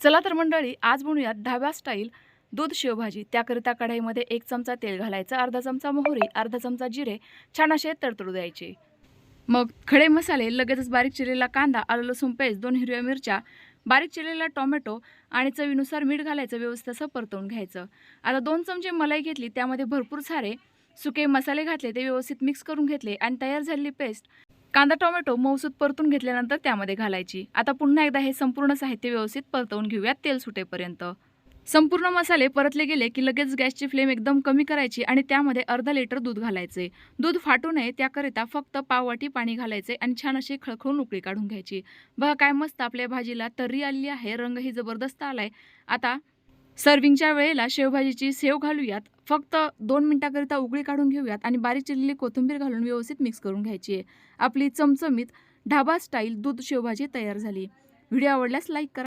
चला तर मंडळी, आज बनवूयात ढाबा स्टाईल दूध शेवभाजी। त्याकरिता कढईमध्ये 1 चमचा तेल घालायचं, अर्धा चमचा मोहरी, अर्धा चमचा जिरे छान असे तडतडू द्यायचे। मग खडे मसाले, लगेचच बारीक चिरलेला कांदा, आलं लसूण पेस्ट, 2 हिरव्या मिरच्या, बारीक चिरलेला टोमॅटो आणि चवीनुसार मीठ घालायचं, व्यवस्थित असं परतवून घ्यायचं। आता 2 चमचे मलाई घेतली, त्यामध्ये भरपूर सारे सुके मसाले घातले, ते व्यवस्थित मिक्स करून घेतले आणि तयार झालेली पेस्ट कांदा टोमॅटो मऊसूत परतून घेतल्यानंतर त्यामध्ये घालायची। आता पुन्हा एकदा हे संपूर्ण साहित्य व्यवस्थित परतवून घेऊयात तेल सुटेपर्यंत। संपूर्ण मसाले परतले गेले की लगेच गॅसची फ्लेम एकदम कमी करायची आणि त्यामध्ये अर्धा लिटर दूध घालायचे। दूध फाटू नये त्याकरिता फक्त पाव वाटी पाणी घालायचे आणि छान अशी खळखळून उकळी काढून घ्यायची। बघा काय मस्त आपल्या भाजीला तर्री आलेली आहे, रंगही जबरदस्त आलाय। आता सर्विंगच्या वेळेला शेवभाजीची सेव घालूयात, फक्त 2 मिनिटाकरिता उकळी काढून घेऊयात आणि बारीक चिरलेली कोथिंबीर घालून व्यवस्थित मिक्स करून घ्यायची आहे। आपली चमचमीत ढाबा स्टाईल दूध शेवभाजी तयार झाली। व्हिडिओ आवडल्यास लाईक करा।